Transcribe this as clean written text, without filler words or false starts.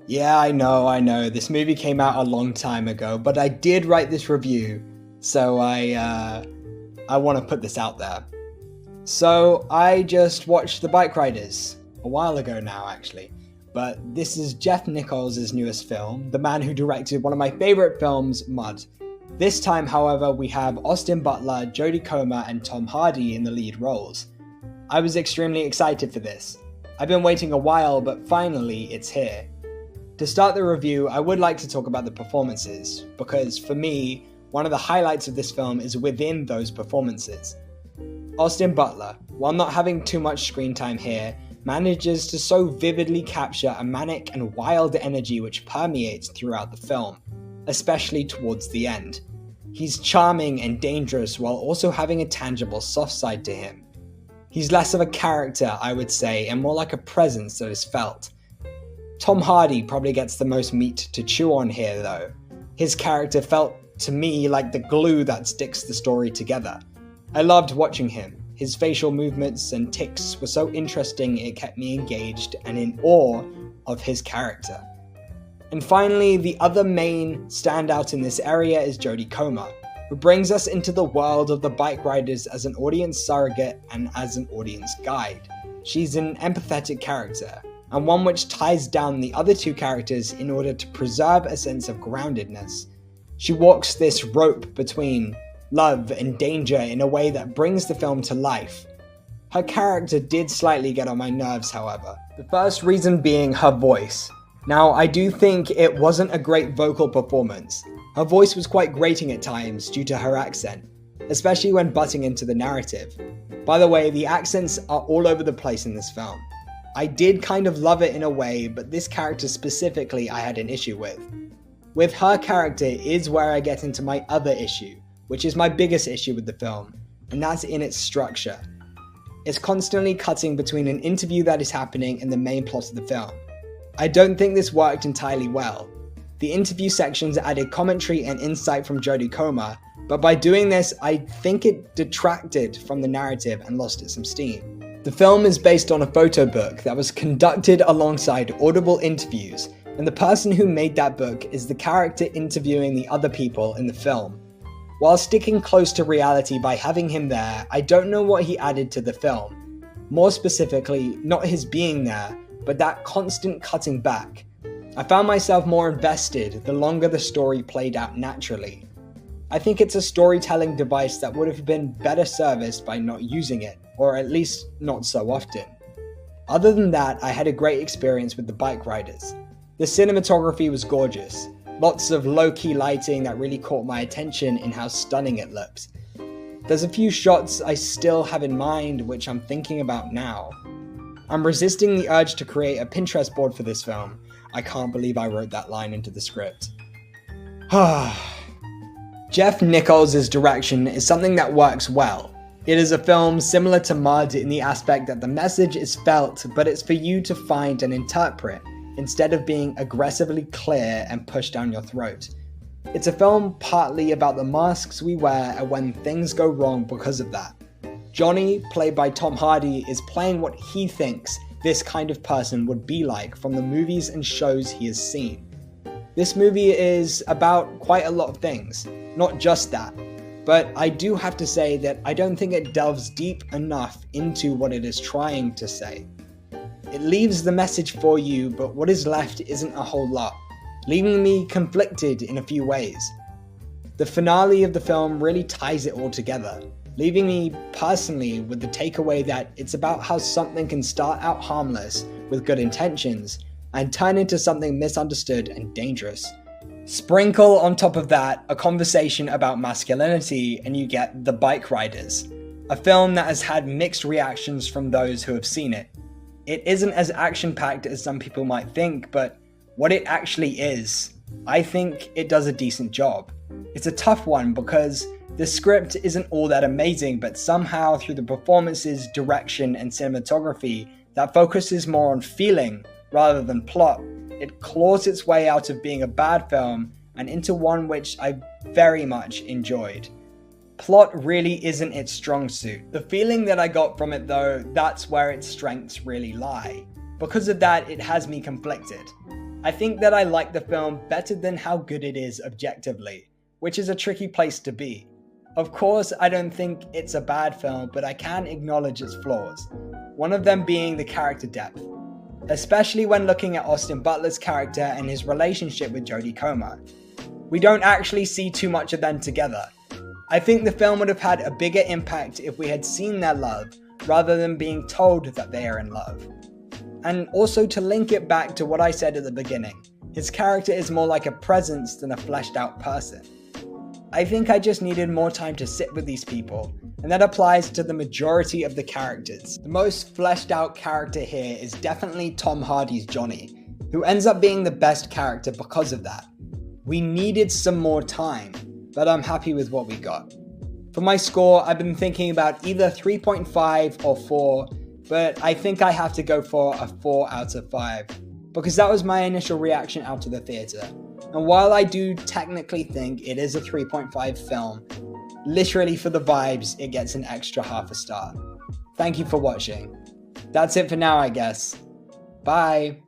Yeah, I know. This movie came out a long time ago, but I did write this review, so I want to put this out there. So I just watched The Bikeriders a while ago now, actually. But this is Jeff Nichols' newest film, the man who directed one of my favorite films, Mud. This time, however, we have Austin Butler, Jodie Comer, and Tom Hardy in the lead roles. I was extremely excited for this. I've been waiting a while, but finally it's here. To start the review, I would like to talk about the performances, because for me, one of the highlights of this film is within those performances. Austin Butler, while not having too much screen time here, manages to so vividly capture a manic and wild energy which permeates throughout the film, especially towards the end. He's charming and dangerous while also having a tangible soft side to him. He's less of a character, I would say, and more like a presence that is felt. Tom Hardy probably gets the most meat to chew on here though. His character felt to me like the glue that sticks the story together. I loved watching him. His facial movements and tics were so interesting it kept me engaged and in awe of his character. And finally, the other main standout in this area is Jodie Comer, who brings us into the world of the Bikeriders as an audience surrogate and as an audience guide. She's an empathetic character, and one which ties down the other two characters in order to preserve a sense of groundedness. She walks this rope between love and danger in a way that brings the film to life. Her character did slightly get on my nerves, however. The first reason being her voice. Now, I do think it wasn't a great vocal performance. Her voice was quite grating at times due to her accent, especially when butting into the narrative. By the way, the accents are all over the place in this film. I did kind of love it in a way, but this character specifically I had an issue with. With her character is where I get into my other issue, which is my biggest issue with the film, and that's in its structure. It's constantly cutting between an interview that is happening and the main plot of the film. I don't think this worked entirely well. The interview sections added commentary and insight from Jodie Comer, but by doing this, I think it detracted from the narrative and lost it some steam. The film is based on a photo book that was conducted alongside audible interviews, and the person who made that book is the character interviewing the other people in the film. While sticking close to reality by having him there, I don't know what he added to the film. More specifically, not his being there, but that constant cutting back. I found myself more invested the longer the story played out naturally. I think it's a storytelling device that would have been better serviced by not using it, or at least not so often. Other than that, I had a great experience with the Bikeriders. The cinematography was gorgeous. Lots of low-key lighting that really caught my attention in how stunning it looked. There's a few shots I still have in mind which I'm thinking about now. I'm resisting the urge to create a Pinterest board for this film. I can't believe I wrote that line into the script. Jeff Nichols' direction is something that works well. It is a film similar to Mud in the aspect that the message is felt, but it's for you to find and interpret, instead of being aggressively clear and pushed down your throat. It's a film partly about the masks we wear and when things go wrong because of that. Johnny, played by Tom Hardy, is playing what he thinks this kind of person would be like from the movies and shows he has seen. This movie is about quite a lot of things, not just that, but I do have to say that I don't think it delves deep enough into what it is trying to say. It leaves the message for you, but what is left isn't a whole lot, leaving me conflicted in a few ways. The finale of the film really ties it all together, leaving me personally with the takeaway that it's about how something can start out harmless with good intentions and turn into something misunderstood and dangerous. Sprinkle on top of that a conversation about masculinity and you get The Bikeriders, a film that has had mixed reactions from those who have seen it. It isn't as action-packed as some people might think, but what it actually is, I think it does a decent job. It's a tough one because the script isn't all that amazing, but somehow through the performances, direction, and cinematography that focuses more on feeling rather than plot, it claws its way out of being a bad film and into one which I very much enjoyed. Plot really isn't its strong suit. The feeling that I got from it though, that's where its strengths really lie. Because of that, it has me conflicted. I think that I like the film better than how good it is objectively, which is a tricky place to be. Of course, I don't think it's a bad film, but I can acknowledge its flaws, one of them being the character depth, especially when looking at Austin Butler's character and his relationship with Jodie Comer. We don't actually see too much of them together. I think the film would have had a bigger impact if we had seen their love, rather than being told that they are in love. And also to link it back to what I said at the beginning, his character is more like a presence than a fleshed out person. I think I just needed more time to sit with these people, and that applies to the majority of the characters. The most fleshed out character here is definitely Tom Hardy's Johnny, who ends up being the best character because of that. We needed some more time, but I'm happy with what we got. For my score, I've been thinking about either 3.5 or 4, but I think I have to go for a 4 out of 5, because that was my initial reaction out of the theatre. And while I do technically think it is a 3.5 film, literally for the vibes, it gets an extra half a star. Thank you for watching. That's it for now, I guess. Bye!